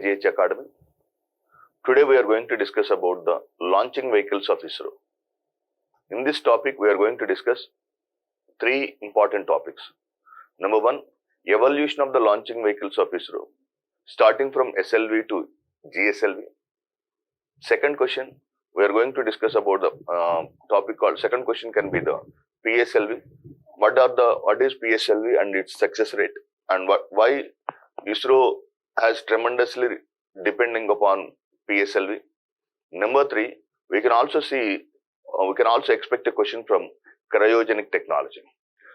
KGH Academy. Today we are going to discuss about the launching vehicles of ISRO. In this topic, we are going to discuss three important topics. Number one, evolution of the launching vehicles of ISRO, starting from SLV to GSLV. Second question, we are going to discuss about the topic called, second question can be the PSLV. What is PSLV and its success rate, and why ISRO has tremendously depending upon PSLV. Number three, we can also expect a question from cryogenic technology.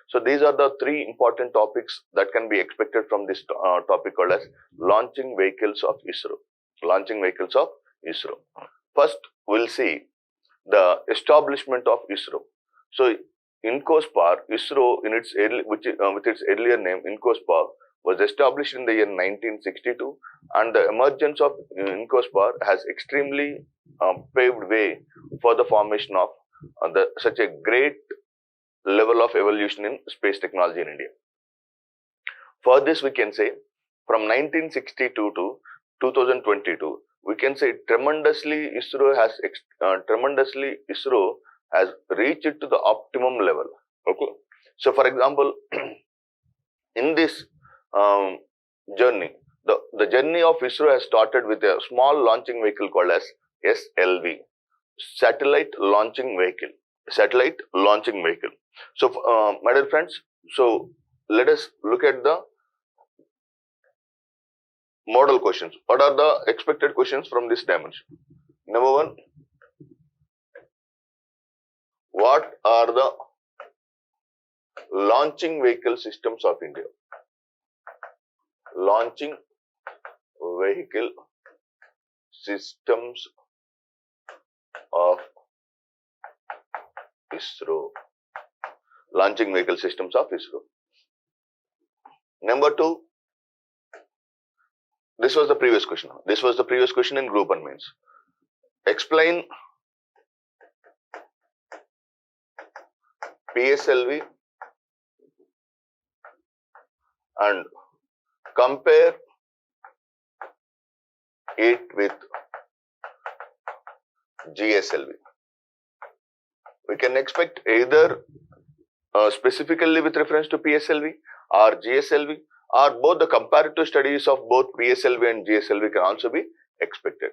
So these are the three important topics that can be expected from this topic called as launching vehicles of ISRO. Launching vehicles of ISRO. First, we'll see the establishment of ISRO. So INCOSPAR, ISRO with its earlier name INCOSPAR, was established in the year 1962, and the emergence of INCOSPAR has extremely paved way for the formation of such a great level of evolution in space technology in India. For this, we can say from 1962 to 2022, we can say tremendously ISRO has reached to the optimum level. Okay. So, for example, in this journey, the journey of ISRO has started with a small launching vehicle called as SLV, Satellite Launching Vehicle. Satellite Launching Vehicle. So, my dear friends, so let us look at the model questions. What are the expected questions from this dimension? Number one, what are the launching vehicle systems of India? Launching vehicle systems of ISRO. Launching vehicle systems of ISRO. Number two, this was the previous question. This was the previous question in group 1 mains. Explain PSLV and compare it with GSLV. We can expect either specifically with reference to PSLV or GSLV, or both the comparative studies of both PSLV and GSLV can also be expected.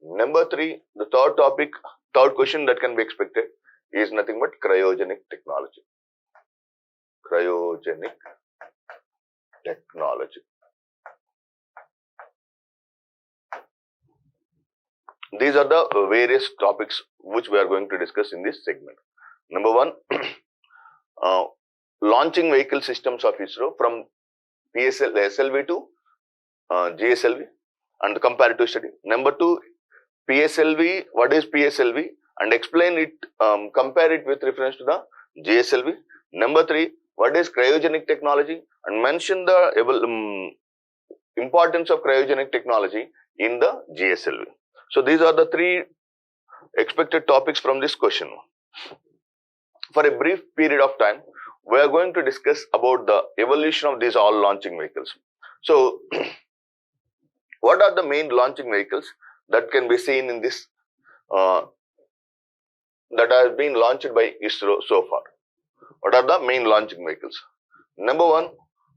Number three, the third question that can be expected is nothing but cryogenic technology. Cryogenic technology. These are the various topics which we are going to discuss in this segment. Number one, launching vehicle systems of ISRO from SLV to GSLV and the comparative study. Number two, PSLV, what is PSLV, and explain it, compare it with reference to the GSLV. Number three, what is cryogenic technology, and mention the importance of cryogenic technology in the GSLV. So these are the three expected topics from this question. For a brief period of time, we are going to discuss about the evolution of these all launching vehicles. So, what are the main launching vehicles that can be seen in this, that has been launched by ISRO so far? What are the main launching vehicles? Number one,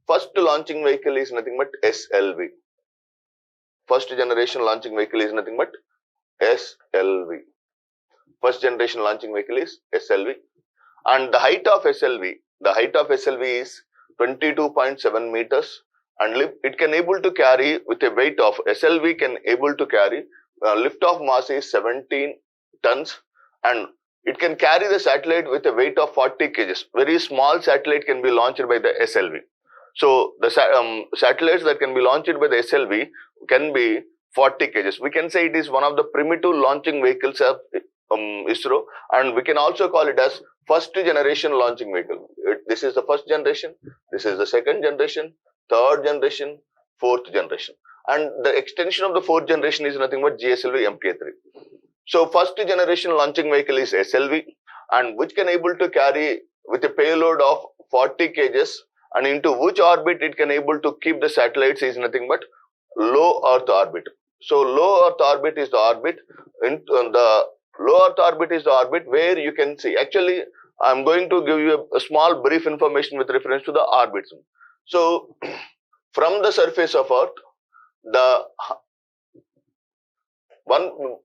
first launching vehicle is nothing but SLV. First generation launching vehicle is nothing but SLV. First generation launching vehicle is SLV. And the height of SLV is 22.7 meters, and it can able to carry with a weight of SLV can able to carry lift off mass is 17 tons, and it can carry the satellite with a weight of 40 kgs. Very small satellite can be launched by the SLV. So the satellites that can be launched by the SLV can be 40 kgs. We can say it is one of the primitive launching vehicles of ISRO, and we can also call it as first generation launching vehicle. This is the first generation, this is the second generation, third generation, fourth generation, and the extension of the fourth generation is nothing but Gslv Mk2. So first generation launching vehicle is SLV, and which can able to carry with a payload of 40 kgs, and into which orbit it can able to keep the satellites is nothing but low Earth orbit. So low Earth orbit is the orbit, the low Earth orbit is the orbit where you can see. Actually, I'm going to give you a small brief information with reference to the orbits. So from the surface of Earth, the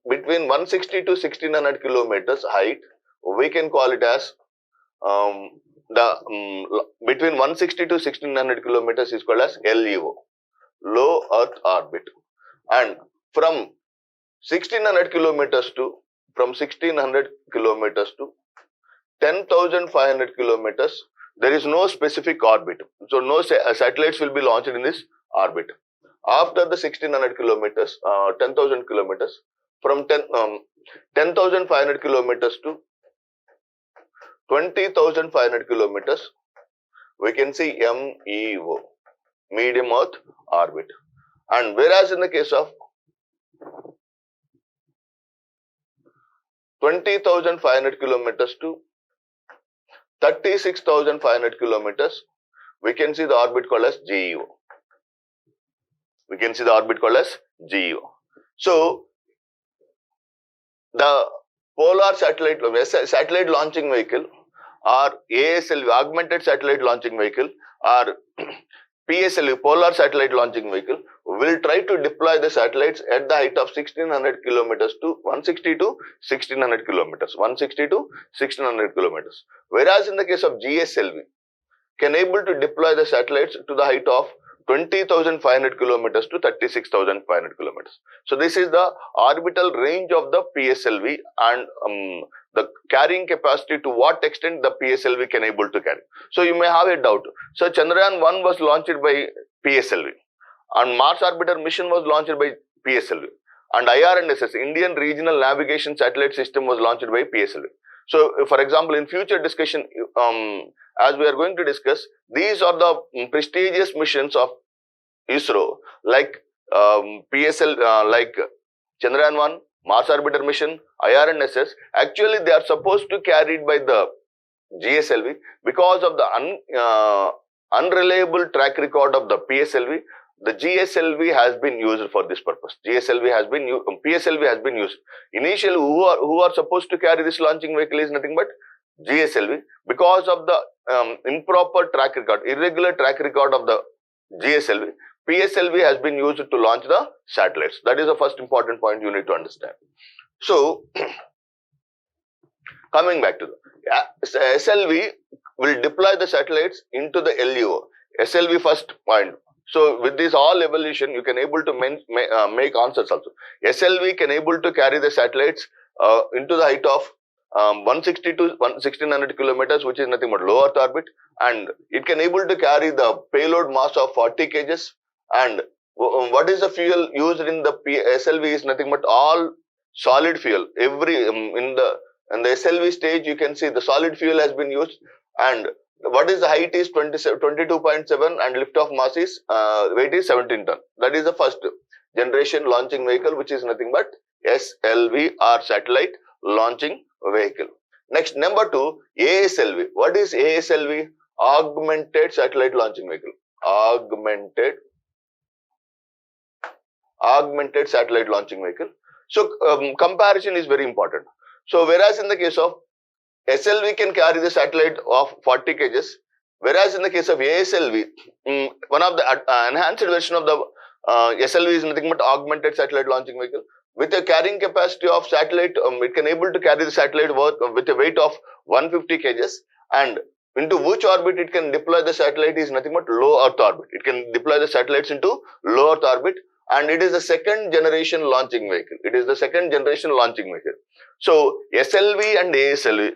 between 160 to 1600 kilometers height, we can call it as between 160 to 1600 kilometers is called as LEO, low Earth orbit. And from 1600 kilometers to 10,500 kilometers, there is no specific orbit. So no satellites will be launched in this orbit. After the 1600 kilometers, 10,000 kilometers, from 10,500 kilometers to 20,500 kilometers, we can see MEO, medium Earth orbit. And whereas in the case of 20,500 kilometers to 36,500 kilometers, we can see the orbit called as GEO. We can see the orbit called as GEO. So, the polar satellite launching vehicle or ASLV, augmented satellite launching vehicle, or PSLV, polar satellite launching vehicle, will try to deploy the satellites at the height of 1600 kilometers to 160 to 1600 kilometers. 160 to 1600 kilometers. Whereas in the case of GSLV, can able to deploy the satellites to the height of 20,500 kilometers to 36,500 kilometers. So this is the orbital range of the PSLV and the carrying capacity, to what extent the PSLV can able to carry. So you may have a doubt. So Chandrayaan-1 was launched by PSLV, and Mars Orbiter mission was launched by PSLV, and IRNSS, Indian Regional Navigation Satellite System, was launched by PSLV. So for example, in future discussion, as we are going to discuss, these are the prestigious missions of ISRO, like like Chandrayaan-1, Mars Orbiter mission, IRNSS. Actually, they are supposed to carried by the GSLV because of the unreliable track record of the PSLV. The GSLV has been used for this purpose. PSLV has been used. Initially, who are supposed to carry this launching vehicle is nothing but GSLV. Because of the improper track record, irregular track record of the GSLV, PSLV has been used to launch the satellites. That is the first important point you need to understand. So, coming back to the SLV will deploy the satellites into the LEO. SLV first point. So with this all evolution, you can able to make answers also. SLV can able to carry the satellites into the height of 160 to 1600 kilometers, which is nothing but low Earth orbit, and it can able to carry the payload mass of 40 kgs. And what is the fuel used in the SLV is nothing but all solid fuel. Every in the SLV stage, you can see the solid fuel has been used, and what is the height is 22.7 and lift off mass is weight is 17 ton. That is the first generation launching vehicle, which is nothing but SLV, or satellite launching vehicle. Next, number 2, ASLV. What is ASLV? Augmented satellite launching vehicle. Augmented satellite launching vehicle. So comparison is very important. So whereas in the case of SLV can carry the satellite of 40 kgs, whereas in the case of ASLV, one of the enhanced version of the SLV is nothing but augmented satellite launching vehicle. With a carrying capacity of satellite, it can able to carry the satellite with a weight of 150 kgs, and into which orbit it can deploy the satellite is nothing but low Earth orbit. It can deploy the satellites into low Earth orbit, and it is the second generation launching vehicle. It is the second generation launching vehicle. So SLV and ASLV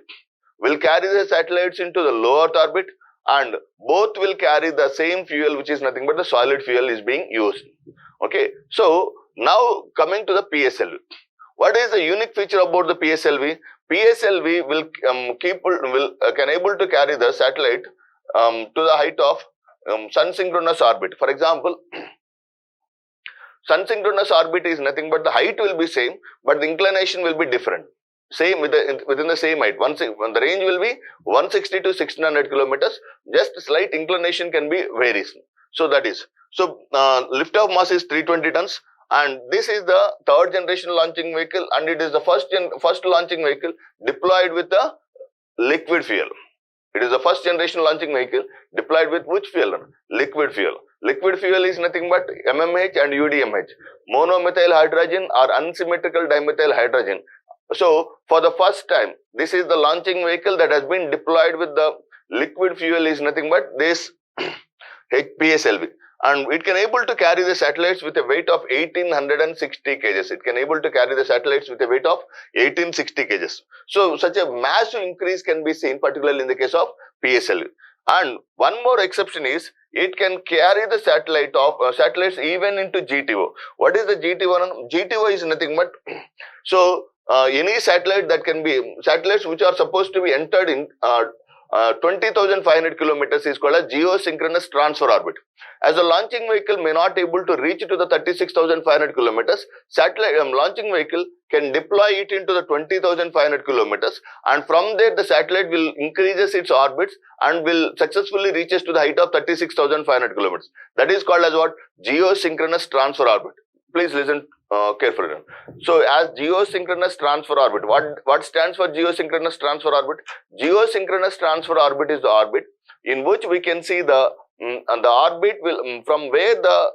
will carry the satellites into the low Earth orbit, and both will carry the same fuel, which is nothing but the solid fuel is being used. Okay. So now coming to the PSLV. What is the unique feature about the PSLV? PSLV will can able to carry the satellite to the height of sun synchronous orbit. For example, sun synchronous orbit is nothing but the height will be same, but the inclination will be different. Same within the same height. The range will be 160 to 1600 kilometers. Just slight inclination can be varies. So that is. So lift-off mass is 320 tons, and this is the third generation launching vehicle, and it is the first launching vehicle deployed with the liquid fuel. It is the first generation launching vehicle deployed with which fuel? Liquid fuel. Liquid fuel is nothing but MMH and UDMH, monomethyl hydrogen or unsymmetrical dimethyl hydrogen. So for the first time, this is the launching vehicle that has been deployed with the liquid fuel is nothing but this PSLV. And it can able to carry the satellites with a weight of 1860 kgs. It can able to carry the satellites with a weight of 1860 kgs. So such a massive increase can be seen, particularly in the case of PSLV. And one more exception is it can carry the satellites even into GTO. What is the GTO? GTO is nothing but any satellite that can be satellites which are supposed to be entered in 20,500 kilometers is called as geosynchronous transfer orbit. As a launching vehicle may not able to reach to the 36,500 kilometers, satellite launching vehicle can deploy it into the 20,500 kilometers, and from there the satellite will increases its orbits and will successfully reaches to the height of 36,500 kilometers. That is called as what? Geosynchronous transfer orbit. Please listen carefully. So as geosynchronous transfer orbit, what stands for geosynchronous transfer orbit? Geosynchronous transfer orbit is the orbit in which we can see the orbit will from where the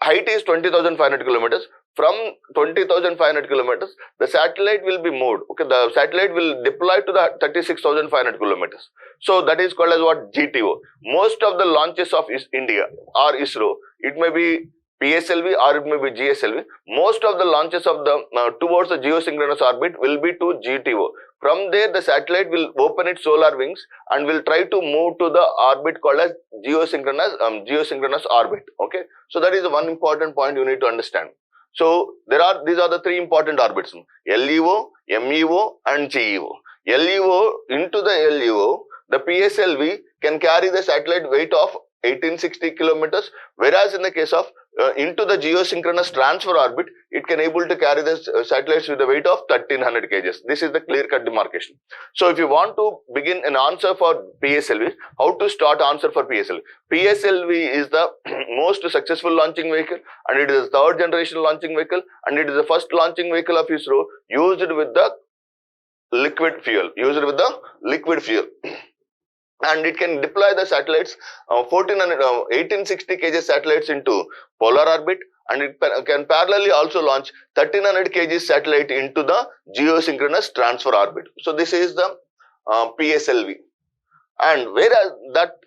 height is 20,500 kilometers. From 20,500 kilometers, the satellite will be moved. Okay, the satellite will deploy to the 36,500 kilometers. So that is called as what? GTO. Most of the launches of India or Isro, it may be PSLV or it may be GSLV. Most of the launches of the towards the geosynchronous orbit will be to GTO. From there, the satellite will open its solar wings and will try to move to the orbit called as geosynchronous orbit. Okay, so that is the one important point you need to understand. So these are the three important orbits: LEO, MEO, and GEO. LEO, into the LEO, the PSLV can carry the satellite weight of 1860 kilometers, whereas in the case of into the geosynchronous transfer orbit, it can able to carry the satellites with a weight of 1300 kgs. This is the clear-cut demarcation. So if you want to begin an answer for PSLV, how to start answer for PSLV? PSLV is the most successful launching vehicle, and it is the third generation launching vehicle, and it is the first launching vehicle of ISRO used with the liquid fuel. And it can deploy the satellites 1860 kg satellites into polar orbit, and it can parallelly also launch 1300 kg satellite into the geosynchronous transfer orbit. So this is the PSLV. And whereas that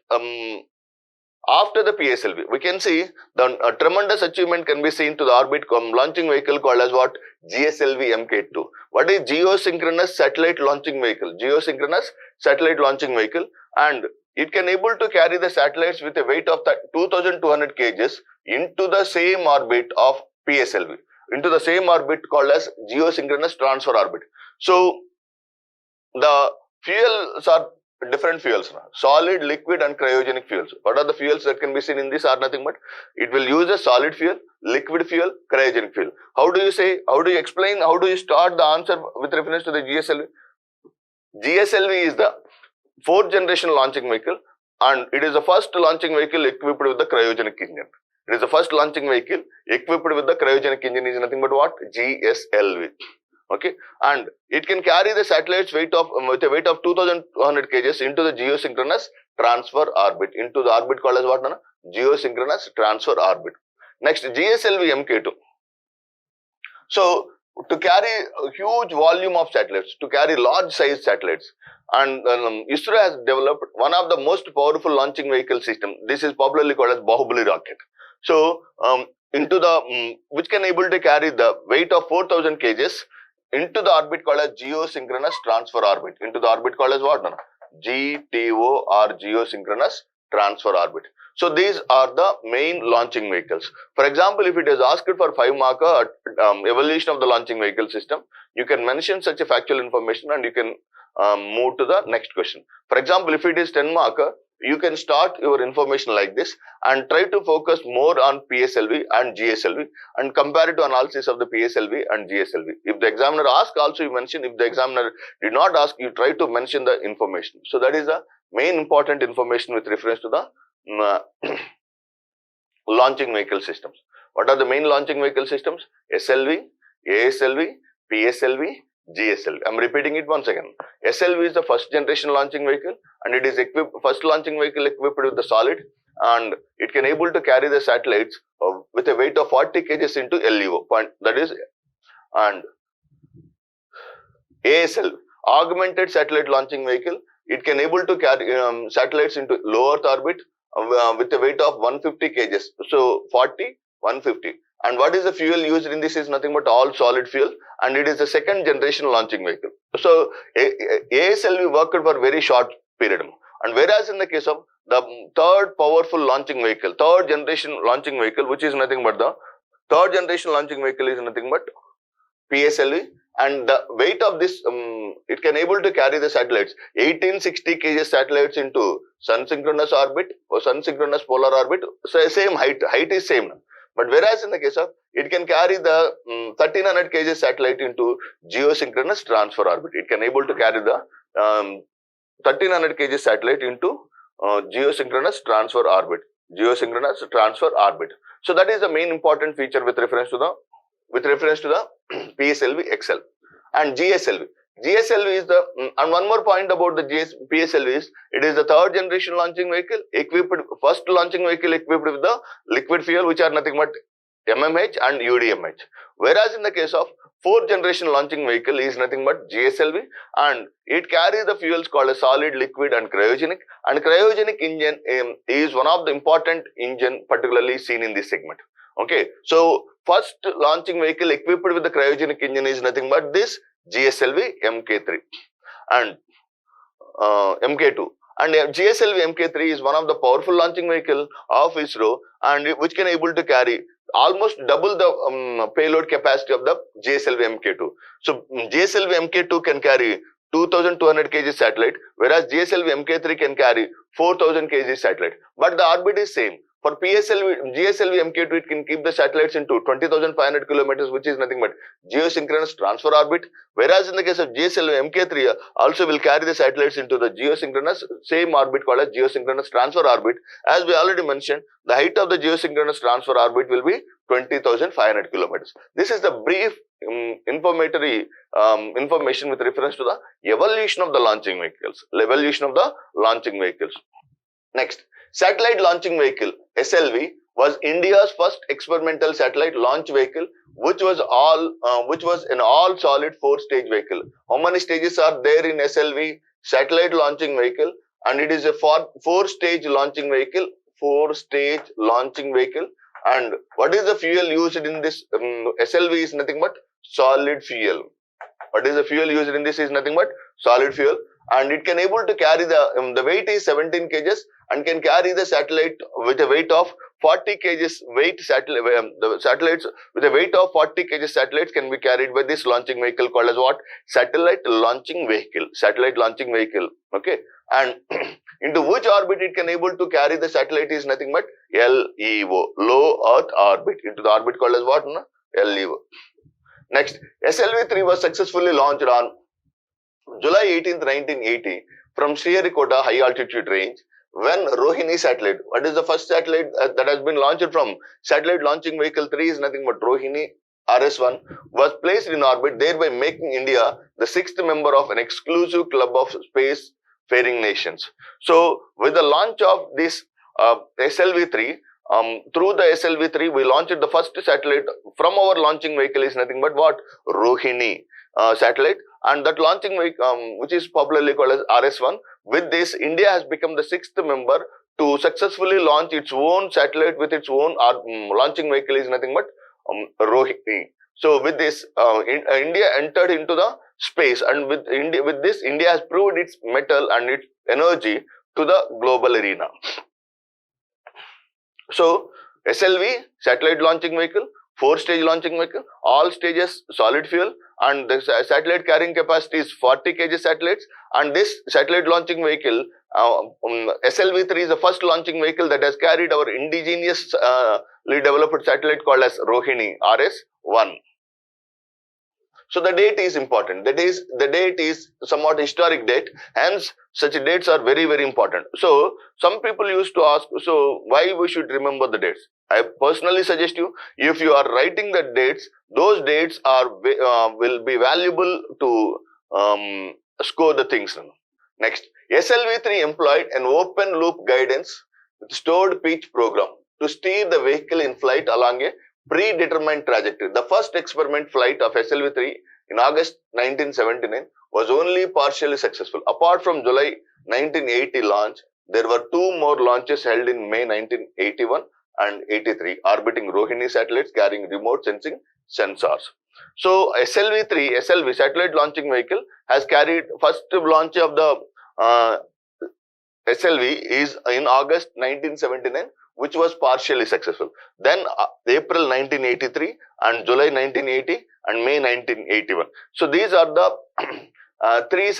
after the PSLV, we can see the tremendous achievement can be seen to the orbit launching vehicle called as what? Gslv Mk2. What is geosynchronous satellite launching vehicle? Geosynchronous satellite launching vehicle, and it can able to carry the satellites with a weight of 2,200 kgs into the same orbit of PSLV, into the same orbit called as geosynchronous transfer orbit. So the fuels are different fuels: solid, liquid, and cryogenic fuels. What are the fuels that can be seen in this? Are nothing but it will use a solid fuel, liquid fuel, cryogenic fuel. How do you say? How do you explain? How do you start the answer with reference to the GSLV? GSLV is the fourth generation launching vehicle, and it is the first launching vehicle equipped with the cryogenic engine. It is the first launching vehicle equipped with the cryogenic engine is nothing but what? GSLV. Okay, and it can carry the satellites with a weight of 2,200 kgs into the geosynchronous transfer orbit, into the orbit called as what? Geosynchronous transfer orbit. Next, Gslv Mk2. So to carry a huge volume of satellites, to carry large size satellites, and ISRO has developed one of the most powerful launching vehicle system. This is popularly called as Bahubali rocket. So into the which can able to carry the weight of 4,000 kgs into the orbit called as geosynchronous transfer orbit, into the orbit called as what? GTO or geosynchronous transfer orbit. So these are the main launching vehicles. For example, if it is asked for 5 marker evaluation of the launching vehicle system, you can mention such a factual information and you can move to the next question. For example, if it is 10 marker, you can start your information like this and try to focus more on PSLV and GSLV and compare it to analysis of the PSLV and GSLV. If the examiner asks, also you mention. If the examiner did not ask, you try to mention the information. So that is the main important information with reference to the launching vehicle systems. What are the main launching vehicle systems? SLV, ASLV, PSLV, GSLV. I'm repeating it once again. SLV is the first generation launching vehicle, and it is first launching vehicle equipped with the solid, and it can able to carry the satellites with a weight of 40 kgs into LEO point, that is. And ASLV, augmented satellite launching vehicle, it can able to carry satellites into low Earth orbit with a weight of 150 kgs. So 40, 150. And what is the fuel used in this is nothing but all solid fuel, and it is the second generation launching vehicle. So ASLV worked for very short period, and whereas in the case of the third powerful launching vehicle, third generation launching vehicle, which is nothing but the third generation launching vehicle is nothing but PSLV, and the weight of this, it can able to carry the satellites 1860 kg satellites into sun synchronous orbit or sun synchronous polar orbit. So same height is same. But whereas in the case of, it can carry the 1300 kg satellite into geosynchronous transfer orbit. It can able to carry the 1300 kg satellite into geosynchronous transfer orbit. Geosynchronous transfer orbit. So that is the main important feature with reference to the PSLV XL and GSLV. GSLV is the, and one more point about the PSLV is, it is the third generation launching vehicle equipped, first launching vehicle equipped with the liquid fuel, which are nothing but MMH and UDMH. Whereas in the case of fourth generation launching vehicle is nothing but GSLV, and it carries the fuels called a solid, liquid and cryogenic. And cryogenic engine is one of the important engine particularly seen in this segment. Okay, so first launching vehicle equipped with the cryogenic engine is nothing but this Gslv Mk2 and Mk2. And Gslv Mk3 is one of the powerful launching vehicle of Isro, and which can able to carry almost double the payload capacity of the Gslv Mk2. So Gslv Mk2 can carry 2200 kg satellite, whereas Gslv Mk3 can carry 4000 kg satellite. But the orbit is same. For Gslv Mk2, it can keep the satellites into 20,500 kilometers, which is nothing but geosynchronous transfer orbit. Whereas in the case of Gslv Mk3, also will carry the satellites into the geosynchronous same orbit called as geosynchronous transfer orbit. As we already mentioned, the height of the geosynchronous transfer orbit will be 20,500 kilometers. This is the brief information with reference to the evolution of the launching vehicles. Next. Satellite launching vehicle SLV was India's first experimental satellite launch vehicle, which was an all solid 4-stage vehicle. How many stages are there in SLV satellite launching vehicle? And it is a 4-stage launching vehicle. 4-stage launching vehicle. And what is the fuel used in this SLV is nothing but solid fuel. What is the fuel used in this is nothing but solid fuel. And it can able to carry the weight is 17 kgs and can carry the satellite with a weight of 40 kgs the satellites with a weight of 40 kg satellites can be carried by this launching vehicle called as what? Satellite launching vehicle. Okay. And into which orbit it can able to carry the satellite is nothing but LEO, low Earth orbit, into the orbit called as what? LEO. Next, SLV-3 was successfully launched on July 18, 1980 from Sriharikota high altitude range, when Rohini Satellite, what is the first satellite that has been launched from satellite launching vehicle 3 is nothing but Rohini RS-1, was placed in orbit, thereby making India the 6th member of an exclusive club of space-faring nations. So with the launch of this SLV-3, through the SLV-3, we launched the first satellite from our launching vehicle is nothing but what? Rohini satellite. And that launching vehicle, which is popularly called as RS-1, with this, India has become the 6th member to successfully launch its own satellite with its own launching vehicle is nothing but Rohini. So with this, India entered into the space, and with this, India has proved its mettle and its energy to the global arena. So SLV, satellite launching vehicle, 4-stage launching vehicle, all stages solid fuel, and the satellite carrying capacity is 40 kg satellites. And this satellite launching vehicle, SLV-3 is the first launching vehicle that has carried our indigenously developed satellite called as Rohini RS-1. So the date is important. The date is somewhat historic date. Hence, such dates are very, very important. So some people used to ask, so why we should remember the dates? I personally suggest you, if you are writing the dates, those dates are will be valuable to score the things. Next, SLV3 employed an open loop guidance with stored pitch program to steer the vehicle in flight along a predetermined trajectory. The first experiment flight of SLV3 in August 1979 was only partially successful. Apart from July 1980 launch, there were two more launches held in May 1981 and 83, orbiting Rohini satellites carrying remote sensing sensors. So SLV satellite launching vehicle has carried first launch of the SLV is in August 1979, which was partially successful. Then April 1983 and July 1980 and May 1981. So these are the three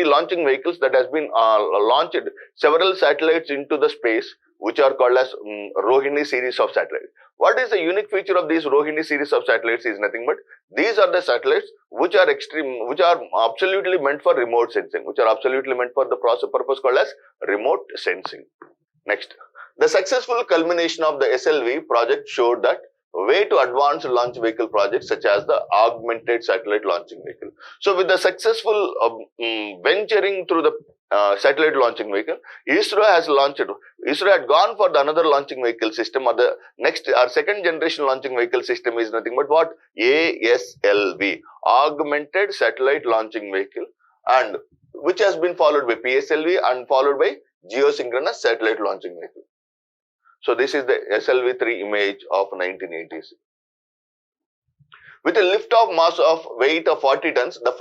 launching vehicles that has been launched several satellites into the space, which are called as Rohini series of satellites. What is the unique feature of these Rohini series of satellites is nothing but these are the satellites which are absolutely meant for remote sensing, which are absolutely meant for the purpose called as remote sensing. Next, the successful culmination of the SLV project showed that way to advance launch vehicle projects such as the augmented satellite launching vehicle. So with the successful venturing through the satellite launching vehicle, Isro had gone for the another launching vehicle system, or the next or second generation launching vehicle system is nothing but what? ASLV, augmented satellite launching vehicle, and which has been followed by PSLV and followed by geosynchronous satellite launching vehicle. So this is the SLV3 image of 1980s. With a lift-off mass of weight of 40 tons, the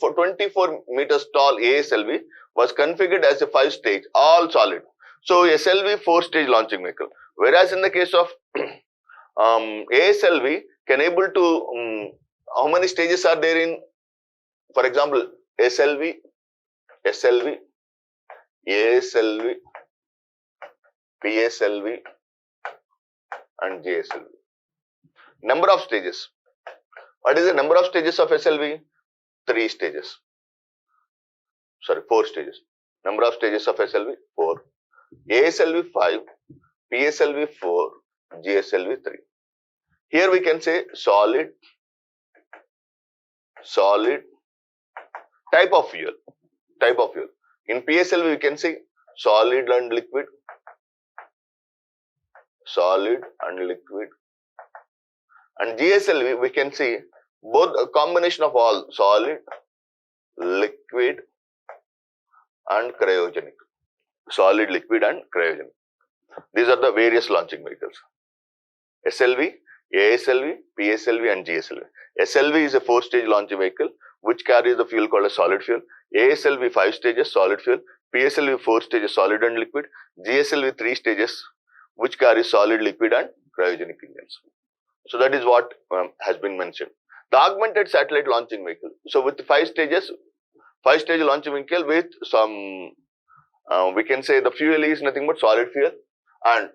24 meters tall ASLV was configured as a 5-stage, all solid. So SLV 4-stage launching vehicle. Whereas in the case of ASLV, can able to, how many stages are there in, for example, SLV, ASLV, PSLV and GSLV. Number of stages. What is the number of stages of SLV? 3 stages. Sorry, 4 stages. Number of stages of SLV? 4. ASLV 5, PSLV 4, GSLV 3. Here we can say solid, type of fuel. In PSLV we can say solid and liquid, and GSLV we can see both a combination of all solid, liquid and cryogenic. Solid, liquid and cryogenic. These are the various launching vehicles. SLV, ASLV, PSLV and GSLV. SLV is a 4-stage launching vehicle which carries the fuel called as solid fuel. ASLV 5 stages solid fuel. PSLV 4 stages solid and liquid. GSLV 3 stages which carries solid, liquid and cryogenic engines. So that is what has been mentioned. The augmented satellite launching vehicle. So with 5-stage launching vehicle with some, we can say the fuel is nothing but solid fuel, and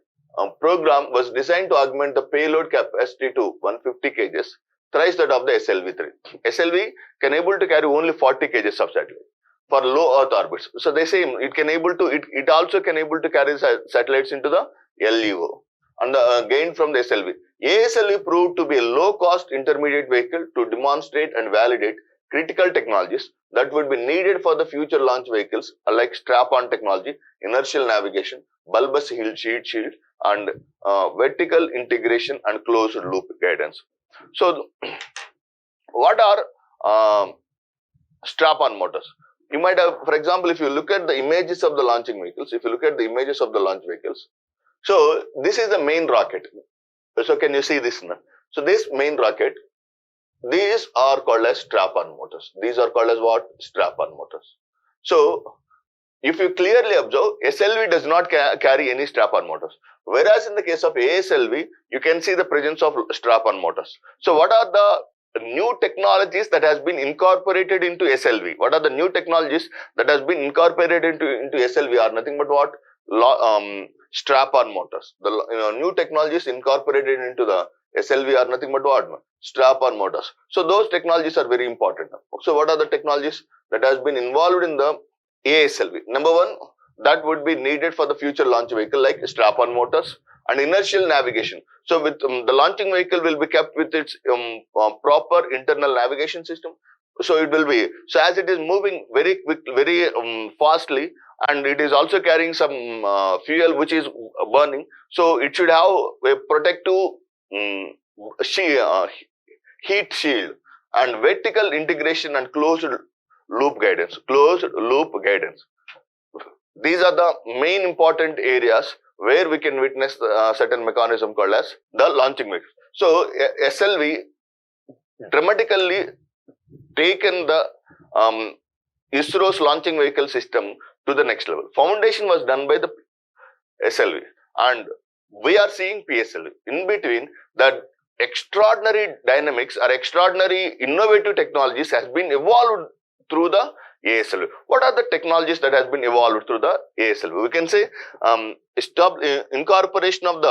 program was designed to augment the payload capacity to 150 kg, thrice that of the SLV3. SLV can able to carry only 40 kg of satellite for low Earth orbits. So they say it also can able to carry satellites into the LEO and the gain from the SLV. ASLV proved to be a low-cost intermediate vehicle to demonstrate and validate critical technologies that would be needed for the future launch vehicles like strap-on technology, inertial navigation, bulbous heat shield, and vertical integration and closed loop guidance. So, what are strap-on motors? You might have, for example, if you look at the images of the launching vehicles, so this is the main rocket. So can you see this now? So this main rocket, these are called as strap-on motors. These are called as what? Strap-on motors. So if you clearly observe, SLV does not carry any strap-on motors. Whereas in the case of ASLV, you can see the presence of strap-on motors. So what are the new technologies that has been incorporated into SLV? What are the new technologies that has been incorporated into SLV are nothing but what? Strap-on motors. The new technologies incorporated into the SLV are nothing but what? Strap-on motors. So those technologies are very important. So what are the technologies that has been involved in the ASLV? Number one, that would be needed for the future launch vehicle, like strap-on motors and inertial navigation. So with the launching vehicle will be kept with its proper internal navigation system. So it will be, so as it is moving very quick, very fastly, and it is also carrying some fuel which is burning. So it should have a protective heat shield and vertical integration and closed loop guidance. These are the main important areas where we can witness certain mechanism called as the launching vehicle. So SLV dramatically taken the ISRO's launching vehicle system to the next level. Foundation was done by the SLV, and we are seeing PSLV. In between, that extraordinary dynamics or extraordinary innovative technologies has been evolved through the ASLV. What are the technologies that has been evolved through the ASLV? We can say incorporation of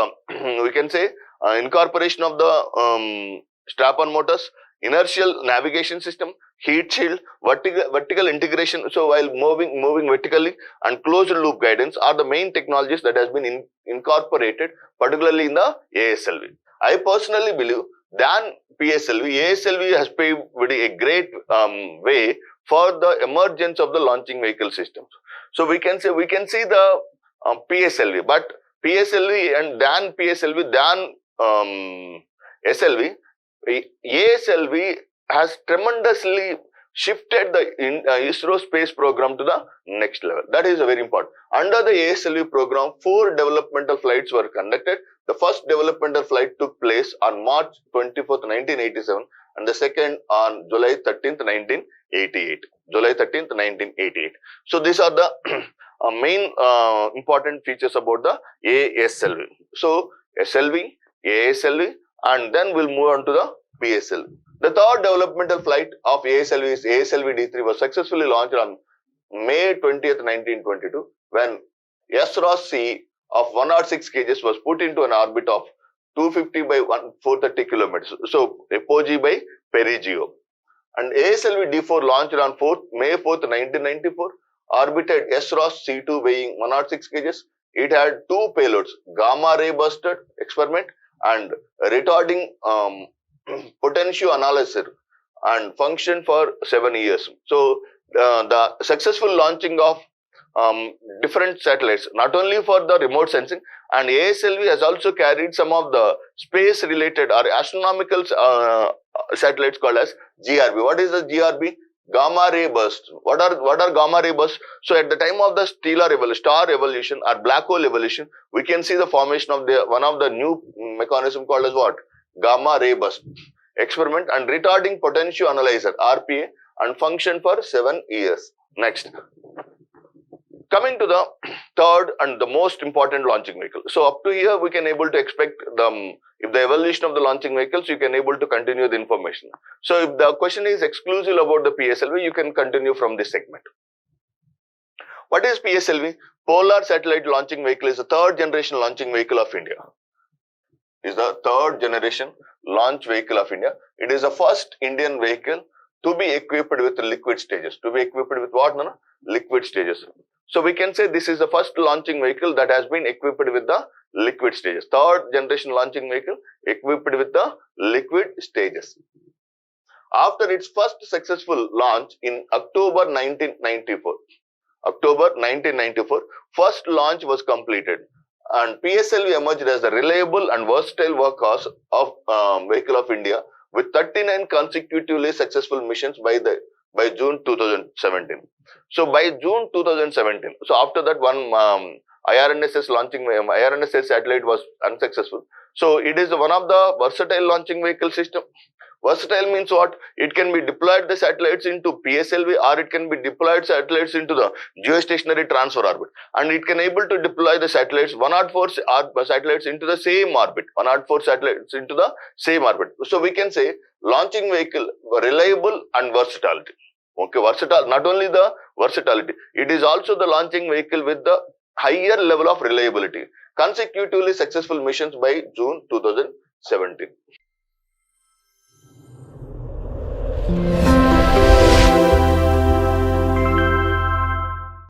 the strap-on motors, inertial navigation system, heat shield, vertical integration. So while moving vertically, and closed loop guidance are the main technologies that has been incorporated, particularly in the ASLV. I personally believe than PSLV, ASLV has paved a great way for the emergence of the launching vehicle systems. So we can see the PSLV, but PSLV and than PSLV than SLV, ASLV has tremendously shifted the ISRO space program to the next level. That is very important. Under the ASLV program, 4 developmental flights were conducted. The first developmental flight took place on March 24th, 1987, and the second on July 13th, 1988. So these are the main important features about the ASLV. So SLV, ASLV, and then we'll move on to the PSLV. The third developmental flight of ASLV is ASLV D3 was successfully launched on May 20th, 1922, when SROS-C of 106 kg was put into an orbit of 250 by 430 kilometers. So apogee by perigeo. And ASLV D4 launched on May 4th, 1994, orbited SROS-C2 weighing 106 kg. It had 2 payloads, gamma ray busted experiment and retarding potential analyzer, and functioned for 7 years. So the successful launching of different satellites, not only for the remote sensing, and ASLV has also carried some of the space related or astronomical satellites called as GRB. What is the GRB? Gamma ray burst. What are gamma ray bursts? So at the time of the star evolution or black hole evolution, we can see the formation of one of the new mechanism called as what? Gamma ray burst experiment and retarding potential analyzer RPA, and function for 7 years. Next, coming to the third and the most important launching vehicle. So up to here we can able to expect if the evolution of the launching vehicles, you can able to continue the information. So if the question is exclusive about the PSLV, you can continue from this segment. What is PSLV? Polar Satellite Launching Vehicle is the 3rd generation launching vehicle of India. Is the 3rd generation launch vehicle of India. It is the first Indian vehicle to be equipped with liquid stages. To be equipped with what? No? Liquid stages. So we can say this is the first launching vehicle that has been equipped with the liquid stages. 3rd generation launching vehicle equipped with the liquid stages. After its first successful launch in October 1994, first launch was completed, and PSLV emerged as the reliable and versatile workhorse of vehicle of India with 39 consecutively successful missions by June 2017. So by June 2017, so after that one IRNSS satellite was unsuccessful. So it is one of the versatile launching vehicle system. Versatile means what? It can be deployed the satellites into PSLV, or it can be deployed satellites into the geostationary transfer orbit, and it can able to deploy the satellites 104 satellites into the same orbit. 104 satellites into the same orbit. So we can say launching vehicle reliable and versatility. Okay, versatile. Not only the versatility, it is also the launching vehicle with the higher level of reliability. Consecutively successful missions by June 2017. 17.